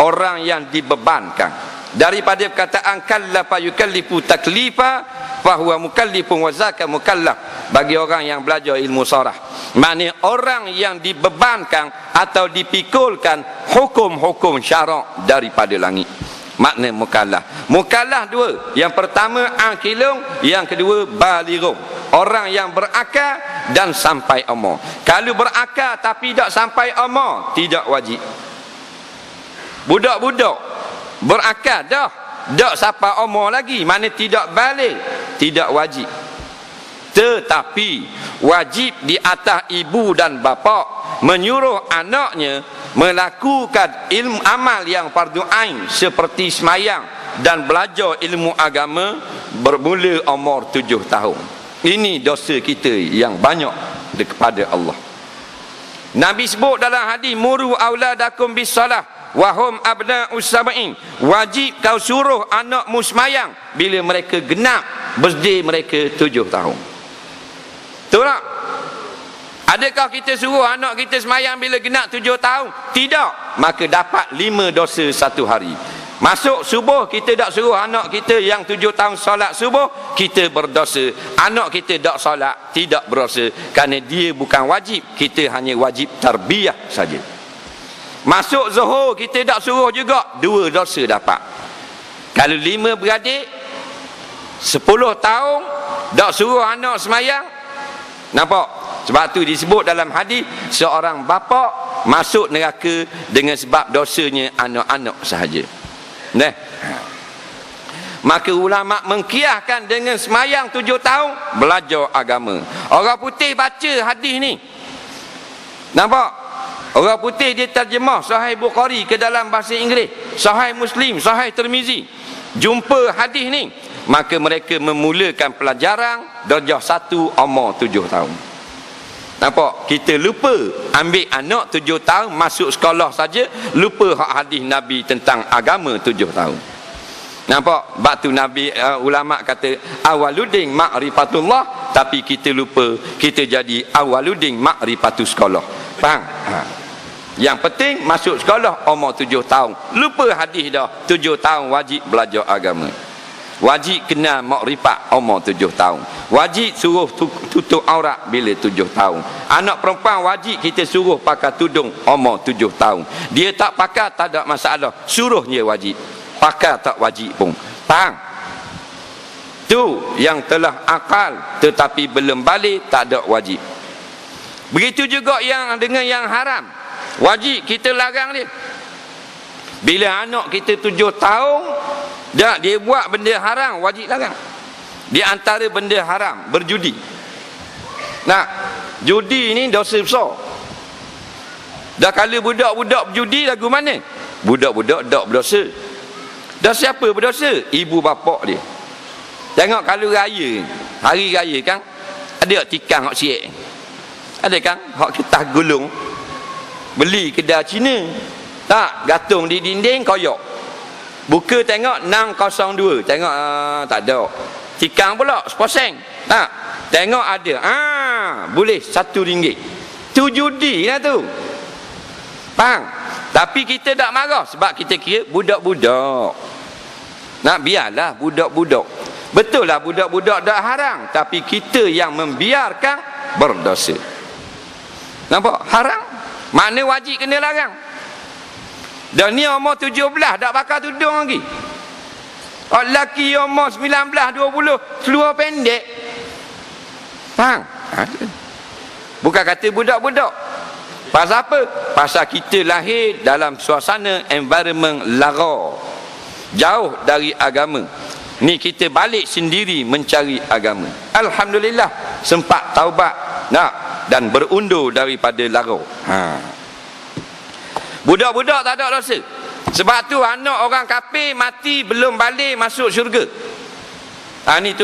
orang yang dibebankan. Daripada perkataan kallafa yukallifu taklifa fahuwa mukallifun wa zaka mukallaf, bagi orang yang belajar ilmu sarah, maknanya orang yang dibebankan atau dipikulkan hukum-hukum syarak daripada langit. Makna mukallaf. Mukallaf dua. Yang pertama akilun, yang kedua balighun. Orang yang berakal dan sampai umur. Kalau berakal tapi tak sampai umur, tidak wajib. Budak-budak berakal dah, tak sampai umur lagi, mana tidak balik, tidak wajib. Tetapi wajib di atas ibu dan bapa menyuruh anaknya melakukan ilmu amal yang fardu ain seperti semayang dan belajar ilmu agama bermula umur 7 tahun. Ini dosa kita yang banyak kepada Allah. Nabi sebut dalam hadis, muru auladakum bis-salah wa hum abna'us sab'in. Wajib kau suruh anakmu semayang bila mereka genap birthday mereka 7 tahun. Betul tak? Adakah kita suruh anak kita semayang bila genap 7 tahun? Tidak. Maka dapat 5 dosa satu hari. Masuk subuh kita tak suruh anak kita yang 7 tahun solat subuh, kita berdosa. Anak kita tak solat, tidak berdosa, kerana dia bukan wajib, kita hanya wajib tarbiyah saja. Masuk zuhur kita tak suruh juga, 2 dosa dapat. Kalau 5 beradik 10 tahun tak suruh anak semayang, nampak? Sebab tu disebut dalam hadis, seorang bapa masuk neraka dengan sebab dosanya anak-anak sahaja. Nah, maka ulama mengkiaskan dengan semayang 7 tahun belajar agama. Orang putih baca hadis ni, nampak? Orang putih dia terjemah Sahih Bukhari ke dalam bahasa Inggeris, Sahih Muslim, Sahih Tirmizi, jumpa hadis ni, maka mereka memulakan pelajaran darjah 1 umur 7 tahun. Nampak? Kita lupa ambil anak 7 tahun masuk sekolah saja, lupa hak hadis Nabi tentang agama 7 tahun. Nampak? Batu Nabi, ulama kata awaludin ma'rifatullah, tapi kita lupa, kita jadi awaludin ma'rifatus sekolah. Faham? Yang penting masuk sekolah umur 7 tahun. Lupa hadis dah, 7 tahun wajib belajar agama. Wajib kena makrifat umur 7 tahun. Wajib suruh tutup aurat bila 7 tahun. Anak perempuan wajib kita suruh pakai tudung umur 7 tahun. Dia tak pakai tak ada masalah, suruh dia wajib. Pakai tak wajib pun. Faham? Tu yang telah akal tetapi belum balik, tak ada wajib. Begitu juga yang dengan yang haram, wajib kita larang dia. Bila anak kita 7 tahun dah dia buat benda haram, wajib larang. Di antara benda haram berjudi. Nah, judi ni dosa besar. Dah kalau budak-budak berjudi lagu mana? Budak-budak tak berdosa. Dah siapa berdosa? Ibu bapa dia. Tengok kalau raya, hari raya kan ada tikang hak siap. Ada kan hak ketah gulung. Beli kedai Cina. Tak, gantung di dinding koyak. Buka tengok 602. Tengok tak ada. Tikang pula 10%. Tak, tengok ada. Boleh RM1. Tu judi lah tu. Faham? Tapi kita tak marah sebab kita kira budak-budak. Nak biarlah budak-budak. Betul lah budak-budak tak haram, tapi kita yang membiarkan berdosa. Nampak? Haram. Makna wajib kena larang. Dan ni umur 17 tak pakai tudung lagi. Lelaki umur 19, 20 seluar pendek. Faham? Bukan kata budak-budak. Pasal apa? Pasal kita lahir dalam suasana environment lara, jauh dari agama. Ni kita balik sendiri mencari agama. Alhamdulillah sempat taubat dan berundur daripada lara. Budak-budak tak ada dosa. Sebab tu anak orang kafir mati belum balik masuk syurga. Ni tu